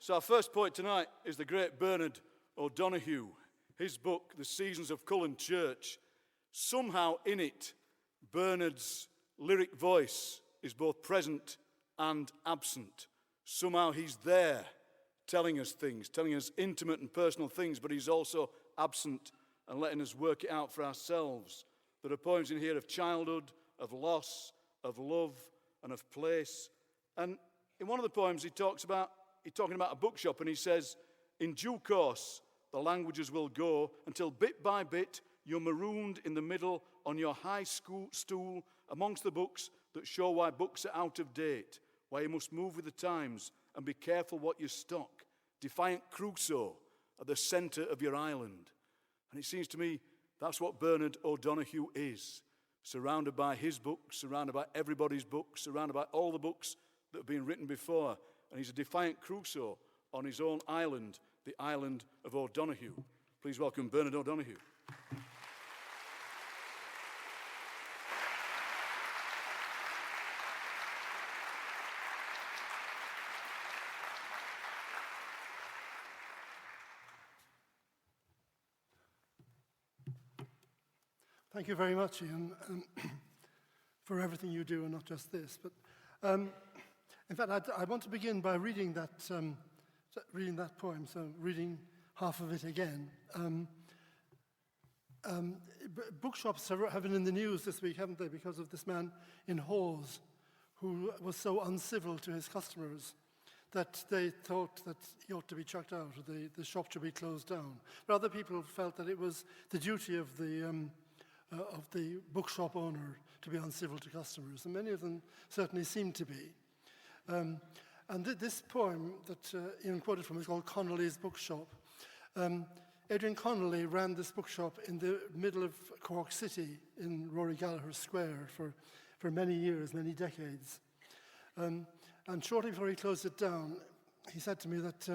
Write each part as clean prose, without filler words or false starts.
So our first poet tonight is the great Bernard O'Donoghue. His book, The Seasons of Cullen Church, somehow in it, Bernard's lyric voice is both present and absent. Somehow he's there telling us things, telling us intimate and personal things, but he's also absent and letting us work it out for ourselves. There are poems in here of childhood, of loss, of love, and of place. And in one of the poems he's talking about a bookshop, and he says, in due course, the languages will go until bit by bit you're marooned in the middle on your high stool amongst the books that show why books are out of date, why you must move with the times and be careful what you stock. Defiant Crusoe at the centre of your island. And it seems to me that's what Bernard O'Donoghue is. Surrounded by his books, surrounded by everybody's books, surrounded by all the books that have been written before. And he's a defiant Crusoe on his own island, the island of O'Donoghue. Please welcome Bernard O'Donoghue. Thank you very much, Ian, for everything you do, and not just this. But in fact, I want to begin by reading that poem. So, reading half of it again. Bookshops have been in the news this week, haven't they? Because of this man in Hawes, who was so uncivil to his customers that they thought that he ought to be chucked out, or the shop should be closed down. But other people felt that it was the duty of the bookshop owner to be uncivil to customers, and many of them certainly seem to be. And this poem that Ian quoted from is called Connolly's Bookshop. Adrian Connolly ran this bookshop in the middle of Cork City in Rory Gallagher Square for many years, many decades. And shortly before he closed it down, he said to me that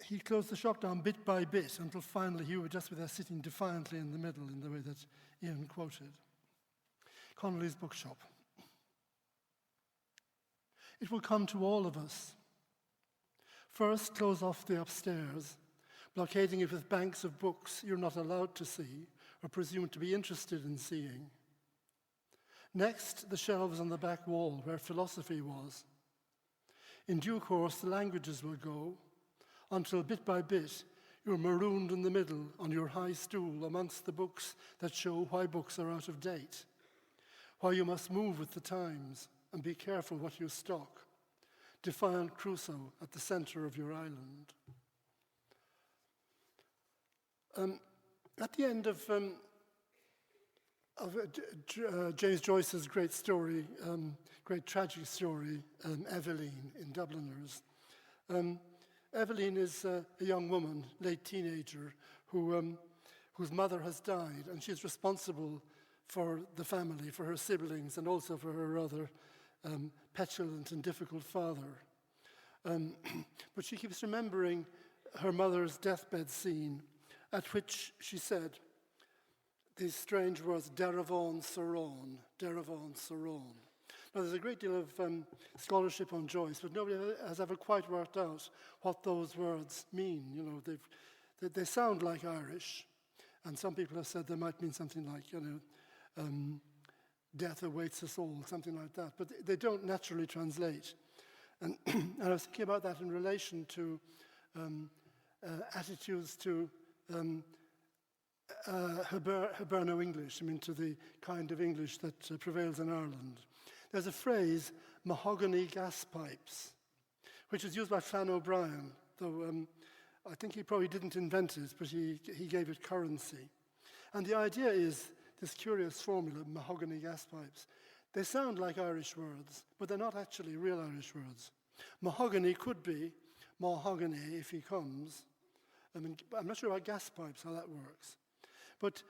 he closed the shop down bit by bit until finally he would just be there sitting defiantly in the middle in the way that Ian quoted. Connolly's Bookshop. It will come to all of us. First, close off the upstairs, blockading it with banks of books you're not allowed to see or presumed to be interested in seeing. Next, the shelves on the back wall where philosophy was. In due course, the languages will go, until bit by bit, you're marooned in the middle on your high stool amongst the books that show why books are out of date, why you must move with the times and be careful what you stock. Defiant Crusoe at the centre of your island. At the end of James Joyce's great story, great tragic story, Evelyn in Dubliners, Evelyn is a young woman, late teenager, whose mother has died, and she's responsible for the family, for her siblings, and also for her rather petulant and difficult father. But she keeps remembering her mother's deathbed scene, at which she said these strange words, Deravon Saron, Deravon Saron. Now, there's a great deal of scholarship on Joyce, but nobody has ever quite worked out what those words mean. You know, they sound like Irish, and some people have said they might mean something like, death awaits us all, something like that. But they don't naturally translate. And, and I was thinking about that in relation to attitudes to Hiberno English, to the kind of English that prevails in Ireland. There's a phrase, mahogany gas pipes, which is used by Flann O'Brien, though I think he probably didn't invent it, but he gave it currency. And the idea is this curious formula, mahogany gas pipes. They sound like Irish words, but they're not actually real Irish words. Mahogany could be mahogany if he comes. I'm not sure about gas pipes, how that works. But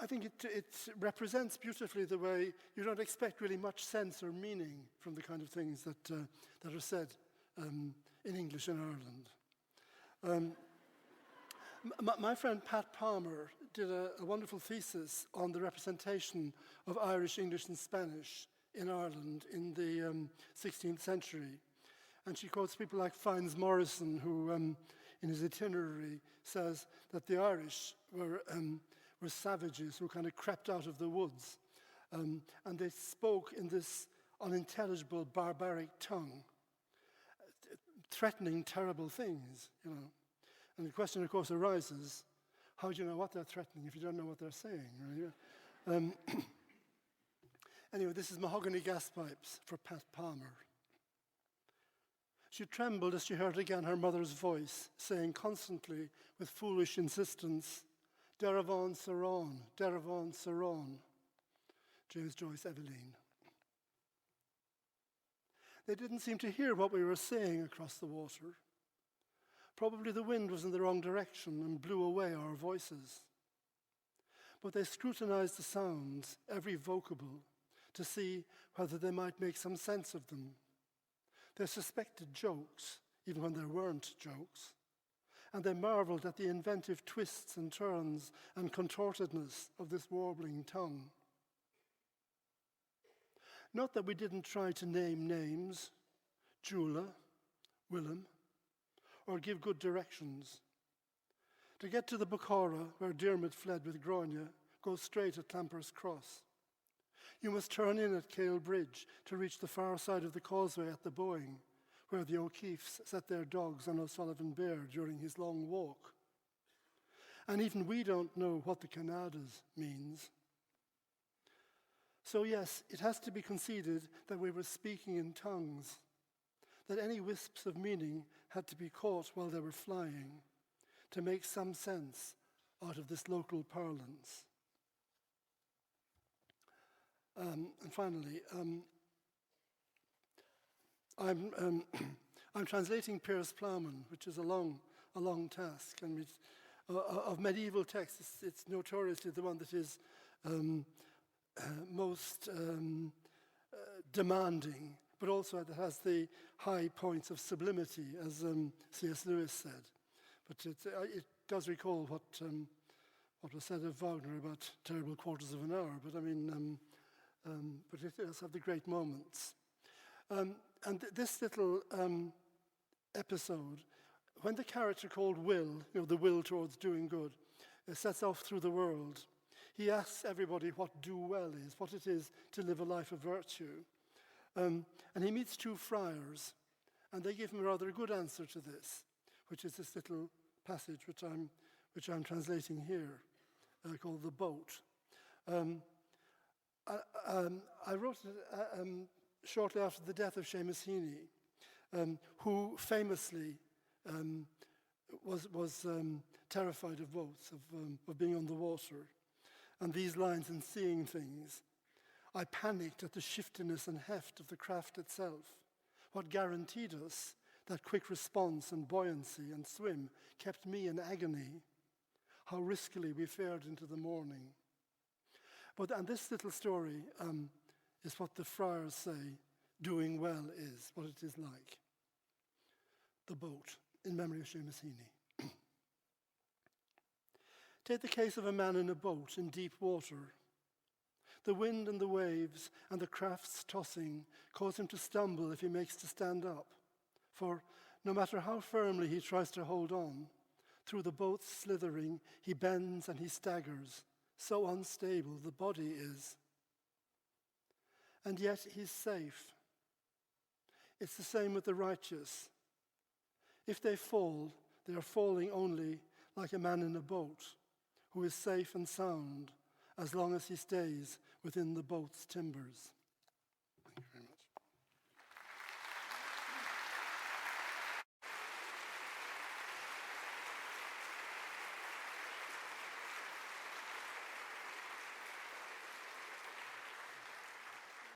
I think it represents beautifully the way you don't expect really much sense or meaning from the kind of things that are said in English in Ireland. My friend Pat Palmer did a wonderful thesis on the representation of Irish, English, and Spanish in Ireland in the 16th century. And she quotes people like Fynes Morrison, who in his itinerary says that the Irish were savages who kind of crept out of the woods. And they spoke in this unintelligible, barbaric tongue, threatening terrible things, you know. And the question, of course, arises, how do you know what they're threatening if you don't know what they're saying? Right? Anyway, this is Mahogany Gas Pipes for Pat Palmer. She trembled as she heard again her mother's voice, saying constantly, with foolish insistence, Deravon Saron, Deravon Saron. James Joyce, Evelyn. They didn't seem to hear what we were saying across the water. Probably the wind was in the wrong direction and blew away our voices. But they scrutinized the sounds, every vocable, to see whether they might make some sense of them. They suspected jokes, even when there weren't jokes, and they marveled at the inventive twists and turns and contortedness of this warbling tongue. Not that we didn't try to name names, Jula, Willem, or give good directions. To get to the Bukhara, where Diarmid fled with Grania, go straight at Clamper's Cross. You must turn in at Cale Bridge to reach the far side of the causeway at the Boyne, where the O'Keefes set their dogs on O'Sullivan Bear during his long walk. And even we don't know what the Canadas means. So yes, it has to be conceded that we were speaking in tongues, that any wisps of meaning had to be caught while they were flying to make some sense out of this local parlance. And finally, I'm translating Piers Plowman, which is a long task, and of medieval texts, it's notoriously the one that is most demanding, but also it has the high points of sublimity, as C.S. Lewis said. But it does recall what was said of Wagner about terrible quarters of an hour. But I mean, but it does have the great moments. And this little episode, when the character called Will, you know, the will towards doing good, sets off through the world, he asks everybody what do well is, what it is to live a life of virtue. And he meets two friars, and they give him a rather good answer to this, which is this little passage which I'm translating here, called The Boat. I wrote it shortly after the death of Seamus Heaney, who famously was terrified of boats, of being on the water. And these lines, in seeing things, I panicked at the shiftiness and heft of the craft itself. What guaranteed us that quick response and buoyancy and swim kept me in agony. How riskily we fared into the morning. And this little story is what the friars say doing well is, what it is like. The Boat, in memory of Seamus Heaney. Take the case of a man in a boat in deep water. The wind and the waves and the craft's tossing cause him to stumble if he makes to stand up. For no matter how firmly he tries to hold on, through the boat's slithering, he bends and he staggers. So unstable the body is. And yet he's safe. It's the same with the righteous. If they fall, they are falling only like a man in a boat, who is safe and sound as long as he stays within the boat's timbers. Thank you very much.